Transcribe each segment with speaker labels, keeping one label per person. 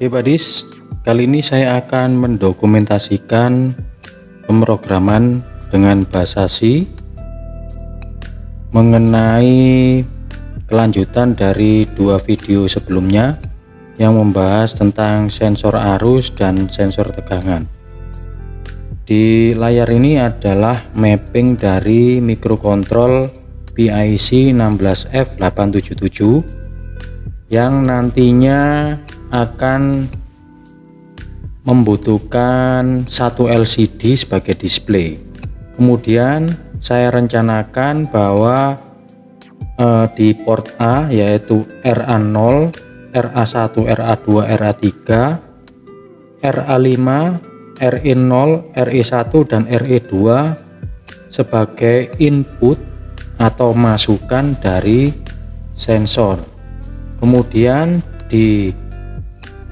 Speaker 1: Oke buddies, kali ini saya akan mendokumentasikan pemrograman dengan bahasa C mengenai kelanjutan dari dua video sebelumnya yang membahas tentang sensor arus dan sensor tegangan. Di layar ini adalah mapping dari microcontrol PIC 16F877 yang nantinya akan membutuhkan satu LCD sebagai display. Kemudian saya rencanakan bahwa di port A yaitu RA0, RA1, RA2, RA3, RA5, RE0, RE1 dan RE2 sebagai input atau masukan dari sensor. Kemudian di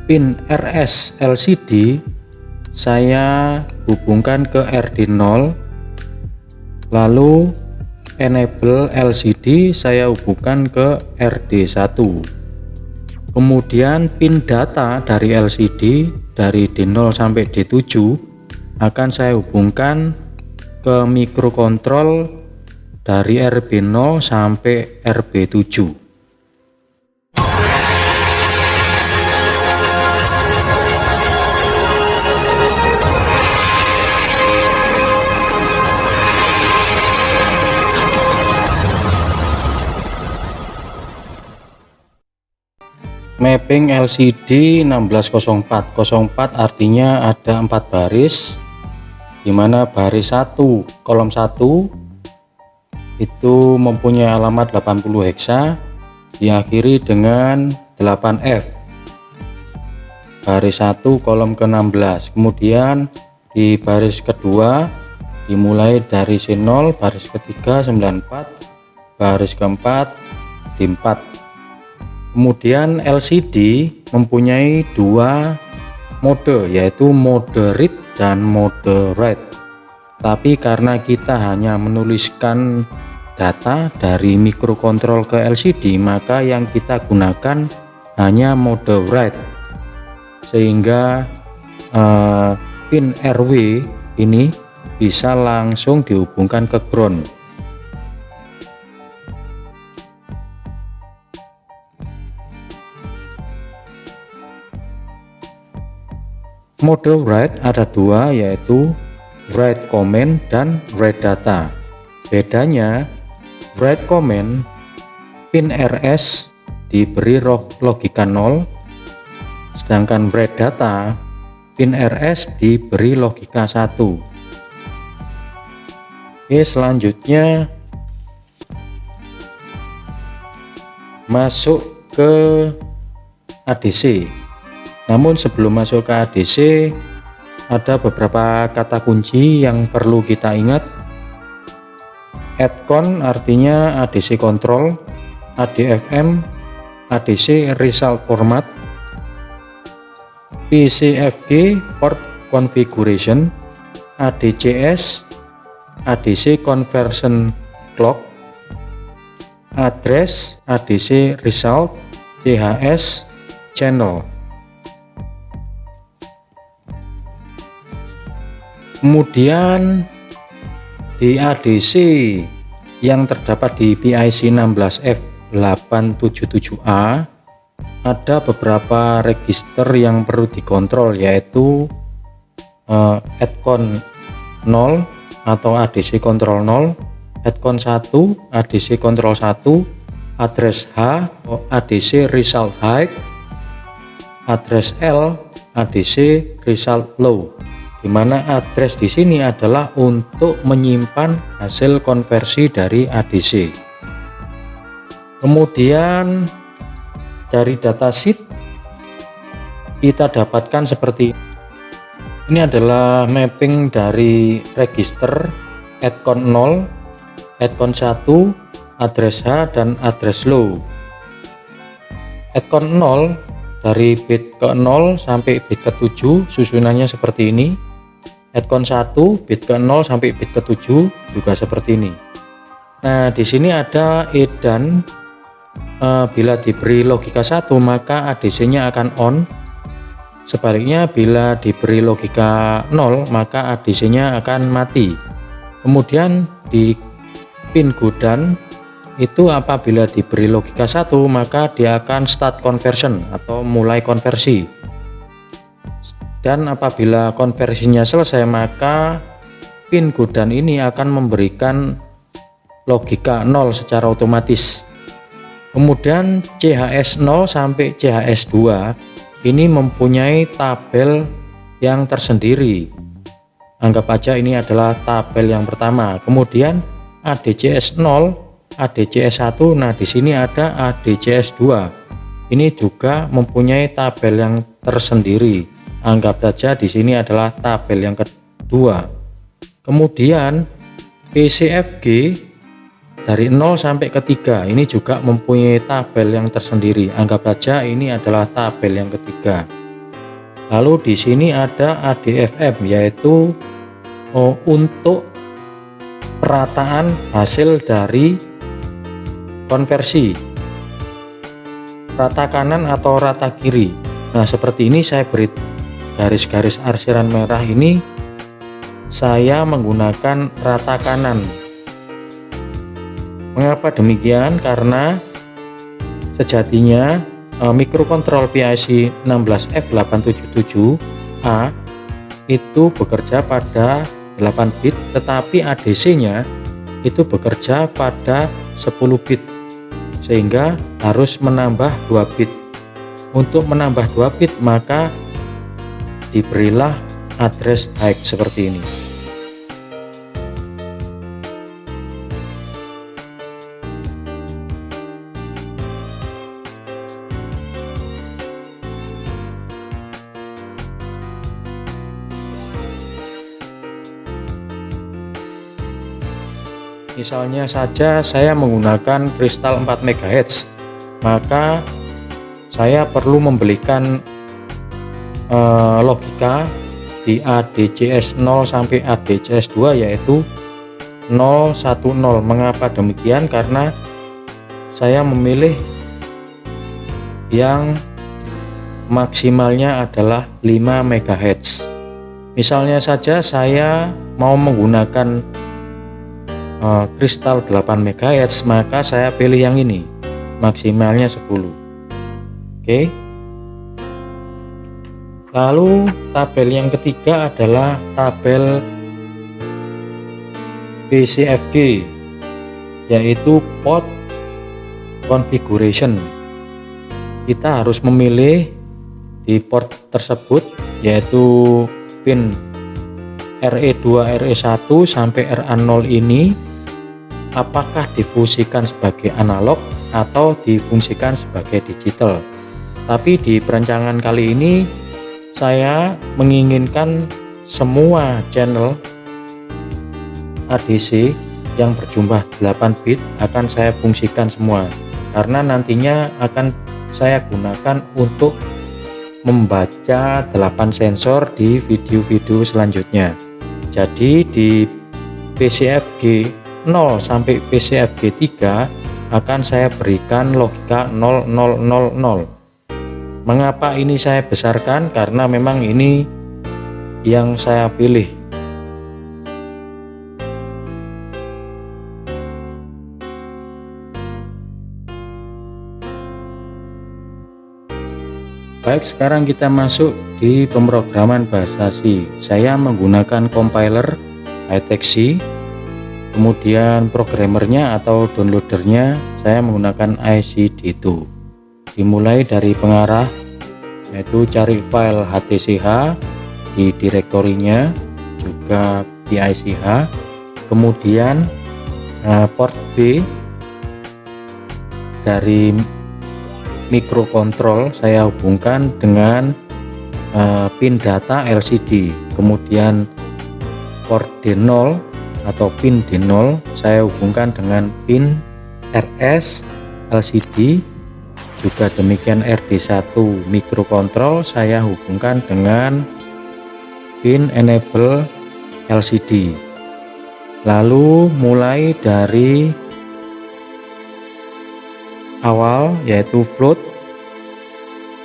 Speaker 1: pin RS LCD saya hubungkan ke RD0, lalu enable LCD saya hubungkan ke RD1. Kemudian pin data dari LCD dari D0 sampai D7 akan saya hubungkan ke microcontrol dari RB0 sampai RB7. Mapping LCD 1604. 04 artinya ada 4 baris, dimana baris 1 kolom 1 itu mempunyai alamat 80 heksa diakhiri dengan 8F. Baris 1 kolom ke-16. Kemudian di baris kedua dimulai dari C0, baris ketiga 94, baris keempat D4. Kemudian LCD mempunyai dua mode, yaitu mode read dan mode write. Tapi karena kita hanya menuliskan data dari microcontrol ke LCD, maka yang kita gunakan hanya mode write, sehingga pin RW ini bisa langsung dihubungkan ke ground. Mode write ada dua, yaitu write command dan write data. Bedanya, write command pin RS diberi logika 0, sedangkan write data pin RS diberi logika 1. Oke, selanjutnya masuk ke ADC. Namun sebelum masuk ke ADC ada beberapa kata kunci yang perlu kita ingat. ADCON artinya ADC control, ADFM ADC result format, PCFG port configuration, ADCS ADC conversion clock, address ADC result, CHS channel. Kemudian di ADC yang terdapat di PIC 16F877A ada beberapa register yang perlu dikontrol, yaitu ADCON 0 atau ADC control 0, ADCON 1 ADC control 1, address H ADC result high, address L ADC result low, di mana address di sini adalah untuk menyimpan hasil konversi dari ADC. Kemudian dari datasheet kita dapatkan seperti ini adalah mapping dari register ADCON 0, ADCON 1, address H dan address low. ADCON 0 dari bit ke 0 sampai bit ke 7 susunannya seperti ini. ADCON 1 bit ke 0 sampai bit ke 7 juga seperti ini. Nah, di sini ada edan bila diberi logika 1 maka ADC-nya akan on, Sebaliknya bila diberi logika 0 maka ADC-nya akan mati. Kemudian di pin Godan itu apabila diberi logika 1 maka dia akan start conversion atau mulai konversi. Dan apabila konversinya selesai maka pin Godan ini akan memberikan logika 0 secara otomatis. Kemudian CHS 0 sampai CHS 2 ini mempunyai tabel yang tersendiri. Anggap aja ini adalah tabel yang pertama. Kemudian ADCS 0, ADCS 1. Nah, di sini ada ADCS 2. Ini juga mempunyai tabel yang tersendiri. Anggap saja di sini adalah tabel yang kedua. Kemudian PCFG dari 0 sampai ke 3 ini juga mempunyai tabel yang tersendiri. Anggap saja ini adalah tabel yang ketiga. Lalu di sini ada ADFM, yaitu untuk perataan hasil dari konversi rata kanan atau rata kiri. Nah, seperti ini saya beri garis-garis arsiran merah ini, saya menggunakan rata kanan. Mengapa demikian? Karena sejatinya mikrokontrol PIC 16F877A itu bekerja pada 8 bit, tetapi ADC-nya itu bekerja pada 10 bit, sehingga harus menambah 2 bit. Untuk menambah 2 bit maka diberilah address high seperti ini. Misalnya saja saya menggunakan kristal 4 MHz, maka saya perlu membelikan logika di ADCS 0 sampai ADCS 2 yaitu 010. Mengapa demikian? Karena saya memilih yang maksimalnya adalah 5 MHz. Misalnya saja saya mau menggunakan kristal 8 MHz, maka saya pilih yang ini, maksimalnya 10. Oke. Lalu tabel yang ketiga adalah tabel PCFG, yaitu port configuration. Kita harus memilih di port tersebut, yaitu pin RE2, RE1 sampai RA0 ini apakah difungsikan sebagai analog atau difungsikan sebagai digital. Tapi di perancangan kali ini saya menginginkan semua channel ADC yang berjumlah 8 bit akan saya fungsikan semua, karena nantinya akan saya gunakan untuk membaca 8 sensor di video-video selanjutnya. Jadi di PCFG 0 sampai PCFG 3 akan saya berikan logika 0000. Mengapa ini saya besarkan? Karena memang ini yang saya pilih. Baik, sekarang kita masuk di pemrograman bahasa C. Saya menggunakan compiler HiTech-C. Kemudian programmernya atau downloadernya saya menggunakan ICD2. Dimulai dari pengarah, yaitu cari file HTCH di direktorinya, juga PICH. Kemudian port B dari mikrokontrol saya hubungkan dengan pin data LCD. Kemudian port D0 atau pin D0 saya hubungkan dengan pin RS LCD, juga demikian RD1 mikrokontrol saya hubungkan dengan pin enable LCD. Lalu mulai dari awal, yaitu float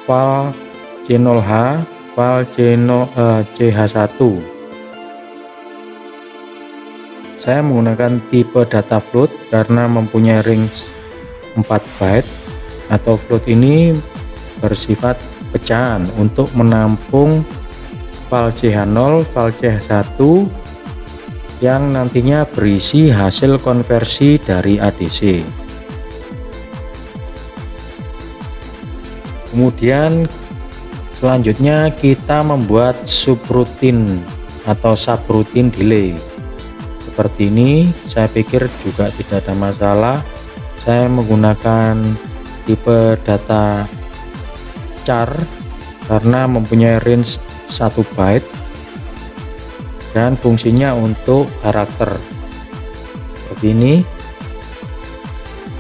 Speaker 1: val C0H file CH1. Saya menggunakan tipe data float karena mempunyai range 4 byte, atau float ini bersifat pecahan untuk menampung file CH0, file CH1 yang nantinya berisi hasil konversi dari ADC. Kemudian selanjutnya kita membuat subroutine atau subroutine delay. Seperti ini, saya pikir juga tidak ada masalah. Saya menggunakan tipe data char karena mempunyai range 1 byte dan fungsinya untuk karakter seperti ini.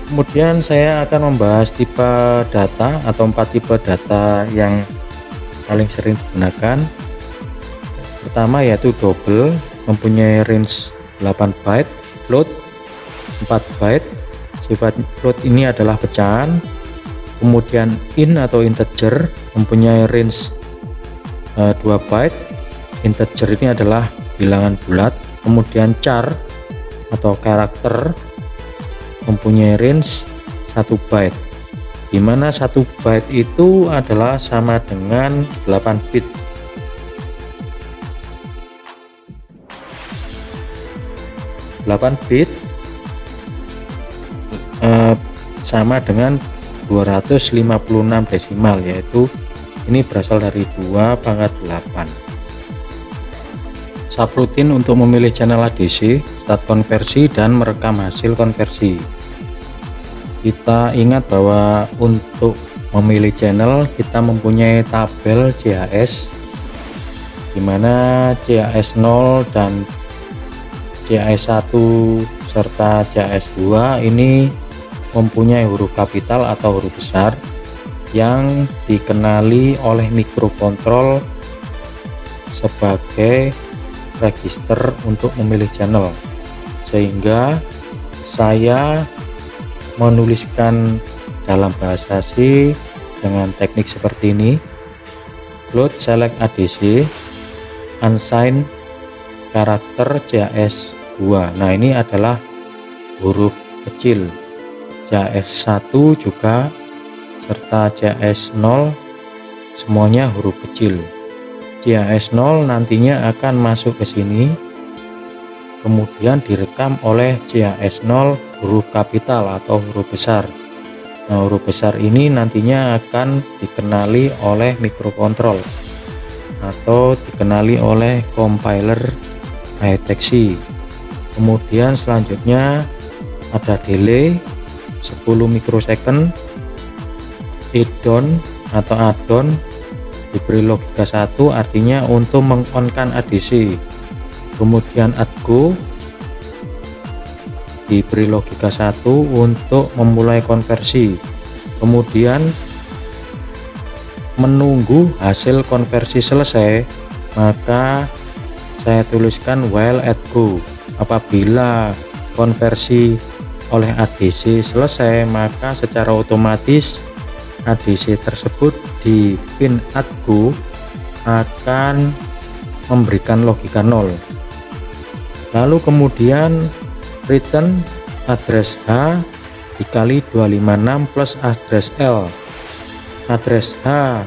Speaker 1: Kemudian saya akan membahas tipe data atau 4 tipe data yang paling sering digunakan. Pertama yaitu double, mempunyai range 8 byte, float 4 byte. Sifat float ini adalah pecahan. Kemudian int atau integer, mempunyai range 2 byte. Integer ini adalah bilangan bulat. Kemudian char atau karakter, mempunyai range 1 byte, di mana 1 byte itu adalah sama dengan 8 bit. Sama dengan 256 desimal, yaitu ini berasal dari 2/8. Subroutine untuk memilih channel ADC, start konversi, dan merekam hasil konversi. Kita ingat bahwa untuk memilih channel kita mempunyai tabel CHS, di mana CHS 0 dan CHS 1 serta CHS 2 ini mempunyai huruf kapital atau huruf besar yang dikenali oleh mikrokontrol sebagai register untuk memilih channel, sehingga saya menuliskan dalam bahasa C dengan teknik seperti ini: float select ADC unsigned karakter CHS 2. Nah, ini adalah huruf kecil. CHS 1 juga serta CHS 0 semuanya huruf kecil. CHS 0 nantinya akan masuk ke sini, kemudian direkam oleh CHS 0 huruf kapital atau huruf besar. Nah, huruf besar ini nantinya akan dikenali oleh mikrokontrol atau dikenali oleh compiler deteksi. Kemudian selanjutnya ada delay 10 mikrosecond, add-on atau add-on diberi logika 1, artinya untuk meng-on-kan ADC. Kemudian add-go diberi logika 1 untuk memulai konversi. Kemudian menunggu hasil konversi selesai, maka saya tuliskan while add-go. Apabila konversi oleh ADC selesai, maka secara otomatis ADC tersebut di pin add-go akan memberikan logika 0. Lalu kemudian return address H dikali 256 plus address L. Address H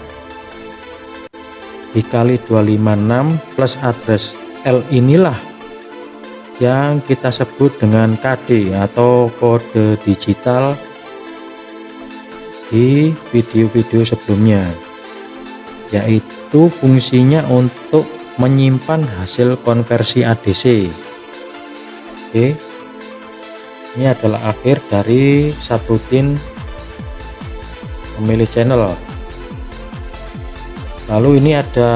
Speaker 1: dikali 256 plus address L inilah yang kita sebut dengan KD atau kode digital di video-video sebelumnya, yaitu fungsinya untuk menyimpan hasil konversi ADC. Oke, ini adalah akhir dari subroutine memilih channel. Lalu ini ada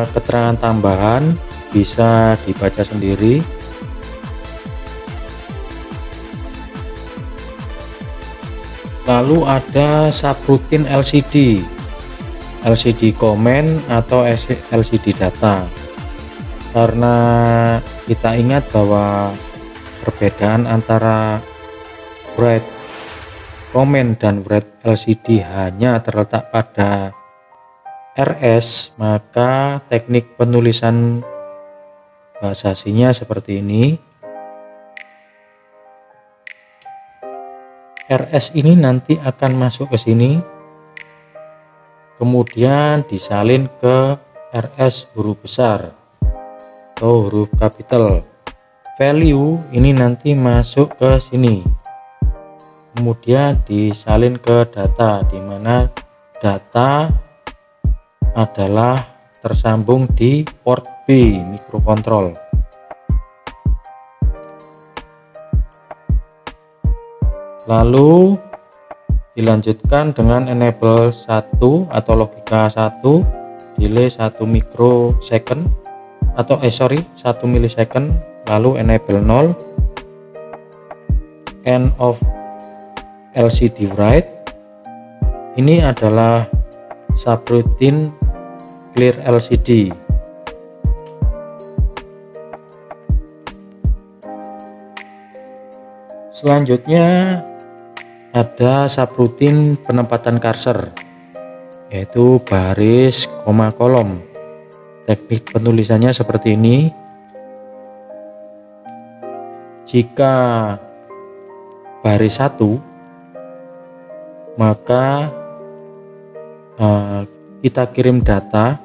Speaker 1: keterangan tambahan, bisa dibaca sendiri. Lalu ada subroutine LCD comment atau LCD data. Karena kita ingat bahwa perbedaan antara write comment dan write LCD hanya terletak pada RS, maka teknik penulisan bahasa aslinya seperti ini. RS ini nanti akan masuk ke sini, kemudian disalin ke RS huruf besar atau huruf kapital. Value ini nanti masuk ke sini, kemudian disalin ke data, di mana data adalah tersambung di port B mikrokontrol. Lalu dilanjutkan dengan enable 1 atau logika 1, delay 1 mikrosecond atau 1 milisecond, lalu enable 0, end of LCD write. Ini adalah subroutine clear LCD. Selanjutnya ada subroutine penempatan cursor, yaitu baris, koma, kolom. Teknik penulisannya seperti ini. Jika baris 1, maka kita kirim data.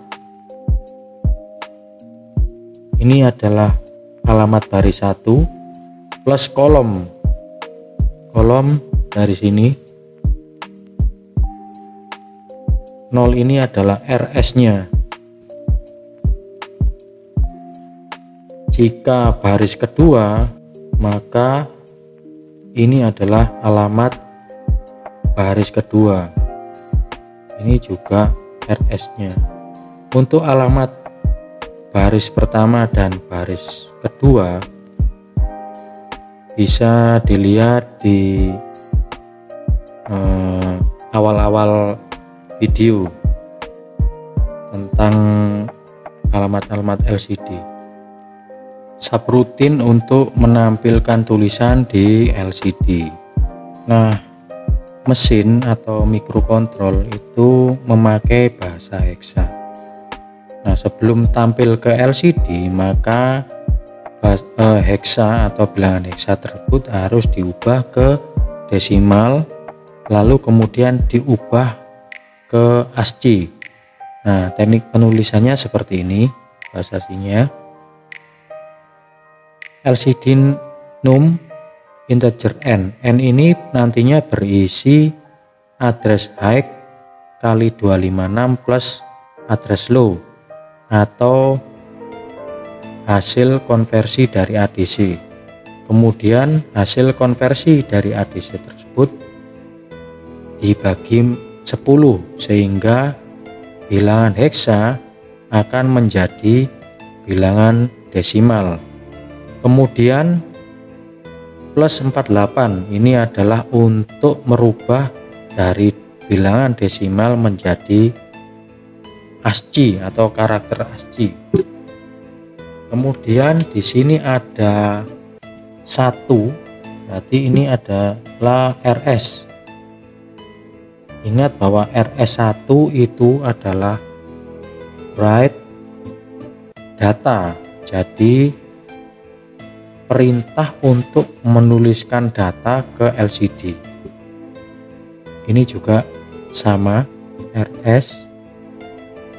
Speaker 1: Ini adalah alamat baris 1 plus kolom dari sini. 0 ini adalah RS-nya. Jika baris kedua, maka ini adalah alamat baris kedua. Ini juga RS-nya. Untuk alamat baris pertama dan baris kedua bisa dilihat di awal-awal video tentang alamat-alamat LCD. Subroutine untuk menampilkan tulisan di LCD. Nah, mesin atau mikrokontrol itu memakai bahasa hexa. Nah, sebelum tampil ke LCD, maka hexa atau bilangan hexa tersebut harus diubah ke desimal, lalu kemudian diubah ke ASCII. Nah, teknik penulisannya seperti ini bahasa aslinya. LCD num integer n. N ini nantinya berisi address high kali 256 plus address low atau hasil konversi dari ADC. Kemudian hasil konversi dari ADC tersebut dibagi 10 sehingga bilangan hexa akan menjadi bilangan desimal. Kemudian plus 48 ini adalah untuk merubah dari bilangan desimal menjadi ASCII atau karakter ASCII. Kemudian di sini ada 1, berarti ini adalah RS. Ingat bahwa RS1 itu adalah write data, jadi perintah untuk menuliskan data ke LCD. Ini juga sama RS,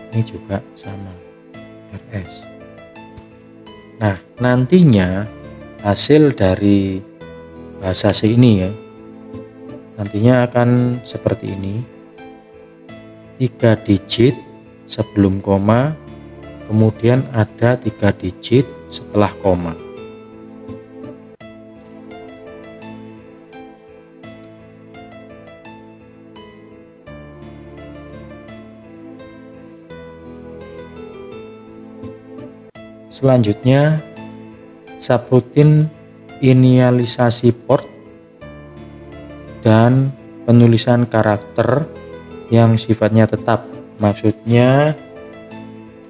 Speaker 1: ini juga sama RS. Nah, nantinya hasil dari bahasa C ini ya, nantinya akan seperti ini. 3 digit sebelum koma, kemudian ada 3 digit setelah koma. Selanjutnya, subroutine inisialisasi port dan penulisan karakter yang sifatnya tetap. Maksudnya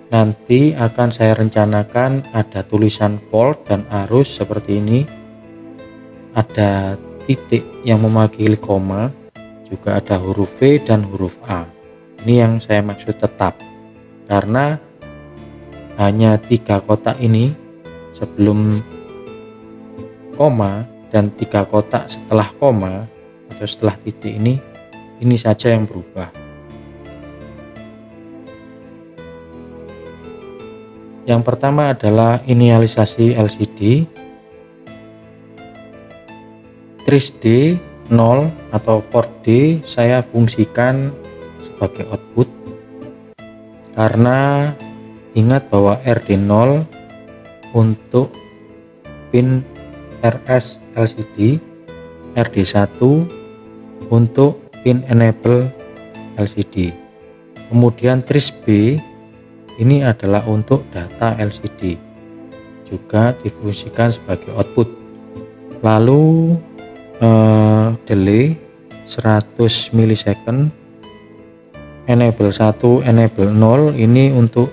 Speaker 1: nanti akan saya rencanakan ada tulisan volt dan arus seperti ini, ada titik yang mewakili koma, juga ada huruf V dan huruf A. Ini yang saya maksud tetap. karena hanya 3 kotak ini sebelum koma dan 3 kotak setelah koma atau setelah titik ini saja yang berubah. Yang pertama adalah inisialisasi LCD. Trace D 0 atau port D saya fungsikan sebagai output, karena ingat bahwa RD0 untuk pin RS LCD, RD1 untuk pin enable LCD. Kemudian trace B ini adalah untuk data LCD, juga difungsikan sebagai output. Lalu delay 100 milisecond, enable 1, enable 0 ini untuk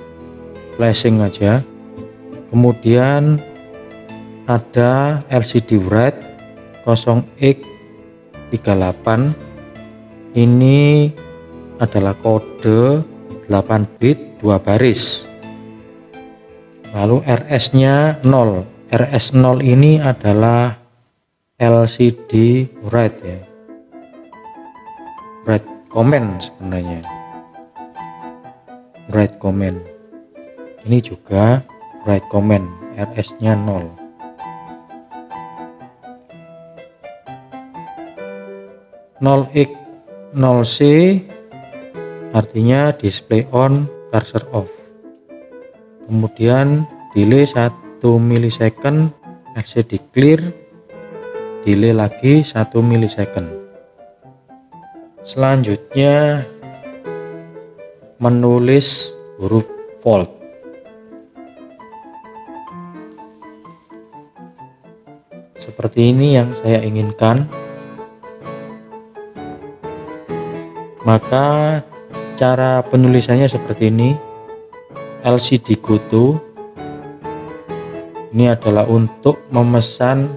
Speaker 1: flashing aja. Kemudian ada LCD write 0x38, ini adalah kode 8 bit 2 baris. Lalu RS nya 0, RS 0 ini adalah LCD write ya, write comment sebenarnya, write comment ini juga write comment, RS nya 0. X 0C artinya display on, cursor off. Kemudian delay 1 milisecond, LCD clear, delay lagi 1 milisecond. Selanjutnya menulis huruf volt. Seperti ini yang saya inginkan. Maka cara penulisannya seperti ini. LCD GoTo ini adalah untuk memesan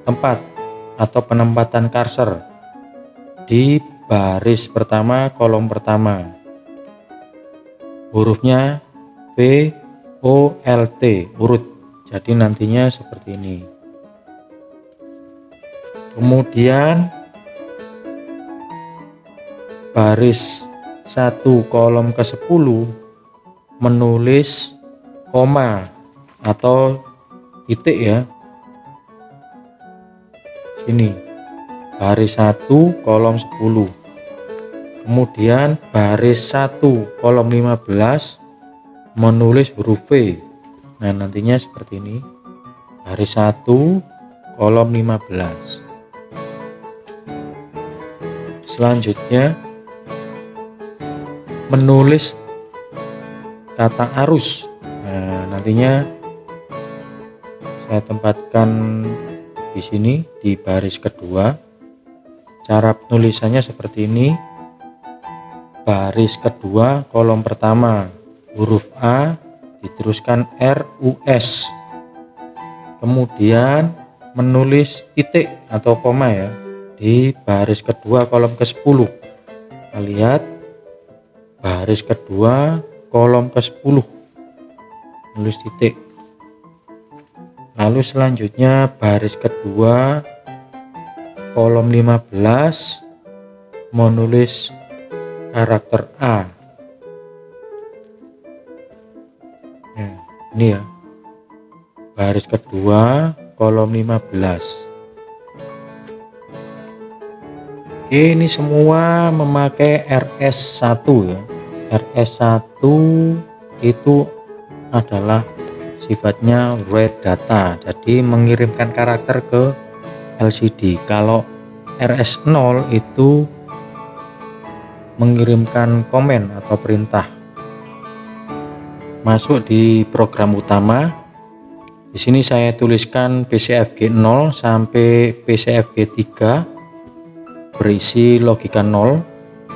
Speaker 1: tempat atau penempatan cursor di baris pertama, kolom pertama. Hurufnya VOLT, urut. Jadi nantinya seperti ini. Kemudian baris 1 kolom ke-10 menulis koma atau titik ya. Sini baris 1 kolom 10. Kemudian baris 1 kolom 15 menulis huruf V. Nah, nantinya seperti ini. Baris 1 kolom 15. Selanjutnya menulis kata arus. Nah, nantinya saya tempatkan di sini di baris kedua. Cara penulisannya seperti ini. Baris kedua kolom pertama huruf A diteruskan RUS. Kemudian menulis titik atau koma ya di baris kedua kolom ke-10. Kita lihat baris kedua kolom ke-10 menulis titik. Lalu selanjutnya baris kedua kolom 15 menulis karakter A. Nah, ini ya baris kedua kolom 15. Oke, ini semua memakai RS1 ya. RS1 itu adalah sifatnya write data, jadi mengirimkan karakter ke LCD. Kalau RS0 itu mengirimkan komen atau perintah. Masuk di program utama. Di sini saya tuliskan PCFG 0 sampai PCFG 3 berisi logika 0,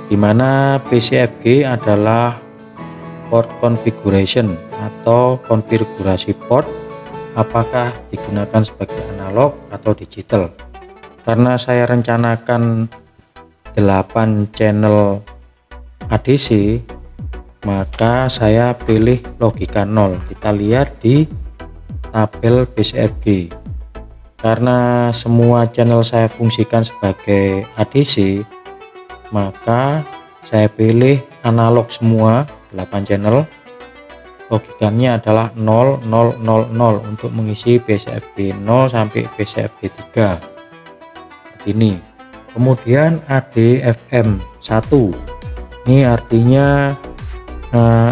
Speaker 1: di mana PCFG adalah port configuration atau konfigurasi port, apakah digunakan sebagai analog atau digital. Karena saya rencanakan 8 channel ADC, maka saya pilih logika 0. Kita lihat di tabel BCFG. Karena semua channel saya fungsikan sebagai ADC, maka saya pilih analog semua 8 channel. Logikanya adalah 0 0 0 0 untuk mengisi BCFG 0 sampai BCFG 3 seperti ini. Kemudian ADFM 1, ini artinya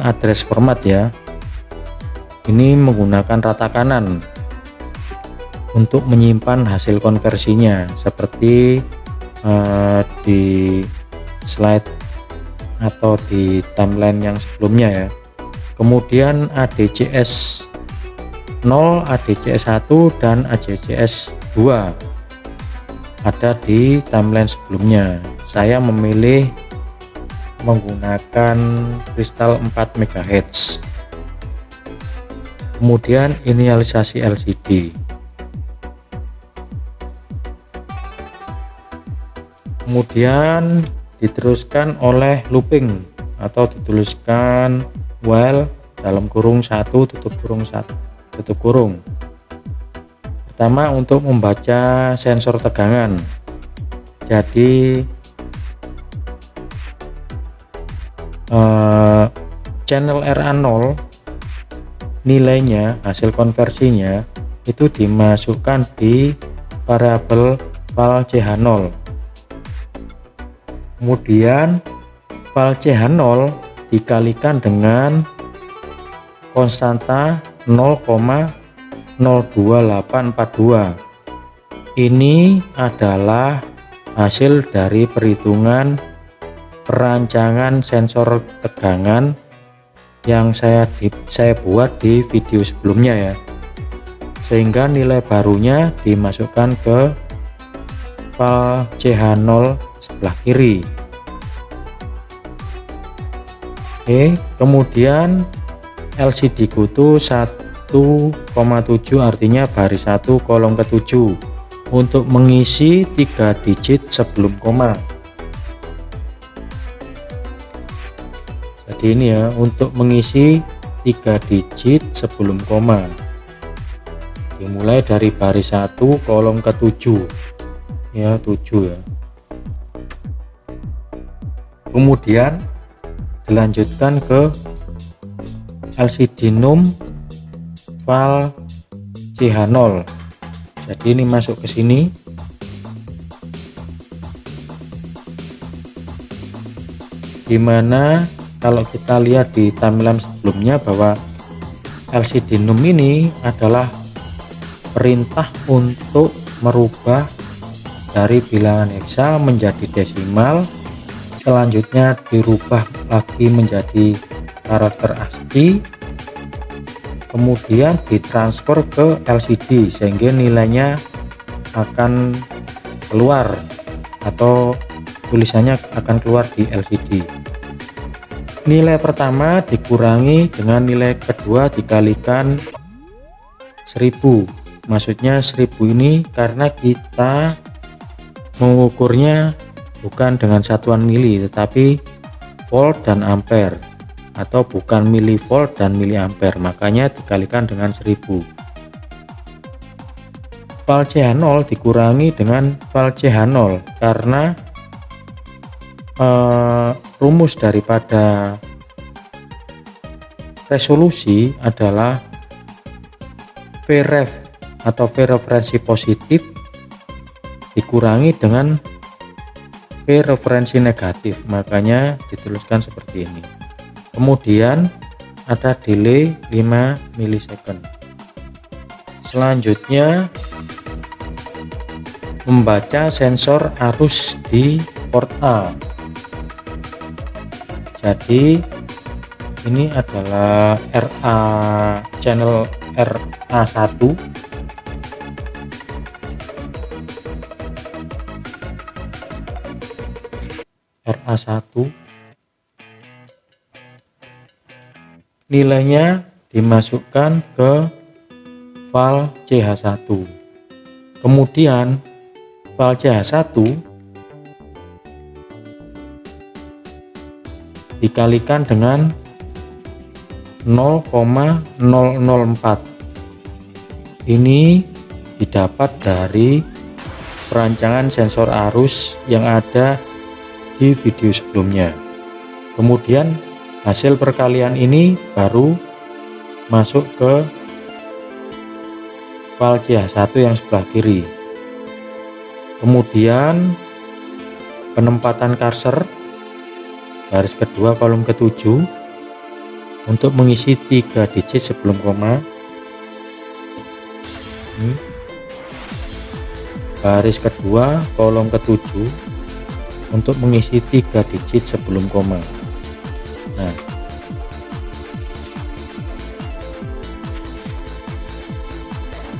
Speaker 1: address format ya. Ini menggunakan rata kanan untuk menyimpan hasil konversinya seperti di slide atau di timeline yang sebelumnya ya. Kemudian ADCS 0, ADCS 1 dan ADCS 2 ada di timeline sebelumnya. Saya memilih menggunakan kristal 4 MHz. Kemudian inisialisasi LCD. Kemudian diteruskan oleh looping atau dituliskan while dalam kurung 1 tutup kurung 1 tutup kurung. Pertama untuk membaca sensor tegangan. Jadi channel RA0 nilainya hasil konversinya itu dimasukkan di variabel val CH0. Kemudian val CH0 dikalikan dengan konstanta 0,02842. Ini adalah hasil dari perhitungan perancangan sensor tegangan yang saya buat di video sebelumnya ya, sehingga nilai barunya dimasukkan ke val CH0 sebelah kiri. Oke, kemudian LCD kutu 1,7 artinya baris 1 kolom ke-7 untuk mengisi 3 digit sebelum koma. Jadi ini ya, untuk mengisi 3 digit sebelum koma, dimulai dari baris 1 kolom ke-7 ya, 7 ya. Kemudian dilanjutkan ke LCD num val CH0. Jadi ini masuk ke sini. Dimana kalau kita lihat di timeline sebelumnya bahwa LCD num ini adalah perintah untuk merubah dari bilangan heksa menjadi desimal, selanjutnya dirubah lagi menjadi karakter ASCII, kemudian ditransfer ke LCD sehingga nilainya akan keluar atau tulisannya akan keluar di LCD. Nilai pertama dikurangi dengan nilai kedua dikalikan 1000. Maksudnya 1000 ini karena kita mengukurnya bukan dengan satuan mili tetapi volt dan ampere, atau bukan milivolt dan miliampere, makanya dikalikan dengan 1000. Val CH0 dikurangi dengan val CH0 karena rumus daripada resolusi adalah Vref atau V referensi positif dikurangi dengan V referensi negatif, makanya dituliskan seperti ini. Kemudian ada delay 5 milisecond. Selanjutnya membaca sensor arus di port A. Jadi ini adalah RA channel RA1. RA1 nilainya dimasukkan ke val CH1. Kemudian val CH1 dikalikan dengan 0,004. Ini didapat dari perancangan sensor arus yang ada di video sebelumnya. Kemudian hasil perkalian ini baru masuk ke file CH1 yang sebelah kiri. Kemudian penempatan cursor baris kedua kolom ke-7 untuk mengisi 3 digit sebelum koma. Ini baris kedua kolom ke-7 untuk mengisi 3 digit sebelum koma. Nah,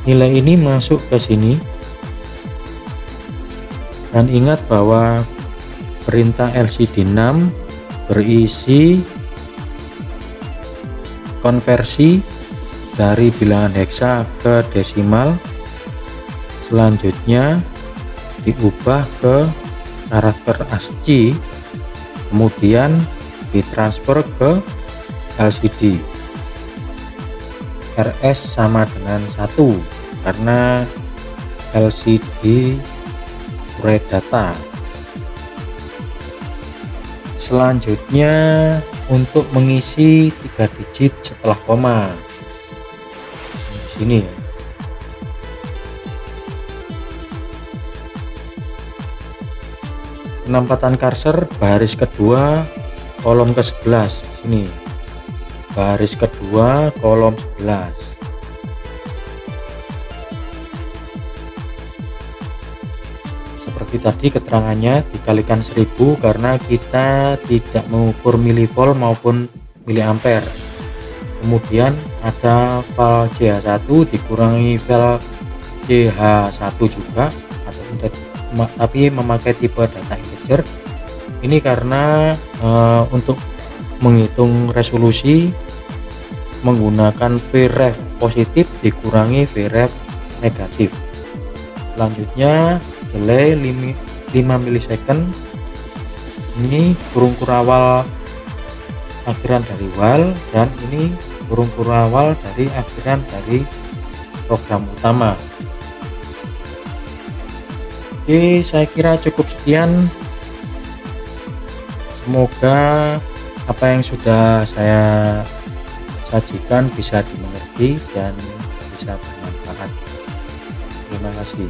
Speaker 1: nilai ini masuk ke sini, dan ingat bahwa perintah LCD6 berisi konversi dari bilangan heksa ke desimal, selanjutnya diubah ke karakter ASCII, kemudian ditransfer ke LCD. RS sama dengan 1 karena LCD array data. Selanjutnya untuk mengisi 3 digit setelah koma, di sini ya. Penempatan cursor baris kedua kolom ke-11 ini, baris kedua kolom 11. Seperti tadi keterangannya dikalikan 1000 karena kita tidak mengukur milivolt maupun miliampere. Kemudian ada file CH1 dikurangi file CH1 juga, tapi memakai tipe data integer. Ini karena untuk menghitung resolusi menggunakan VREF positif dikurangi VREF negatif. Selanjutnya delay 5 milisecond. Ini kurung kurawal akhiran dari while, dan ini kurung kurawal dari akhiran dari program utama. Oke, saya kira cukup sekian. Semoga apa yang sudah saya sajikan bisa dimengerti dan bisa bermanfaat. Terima kasih.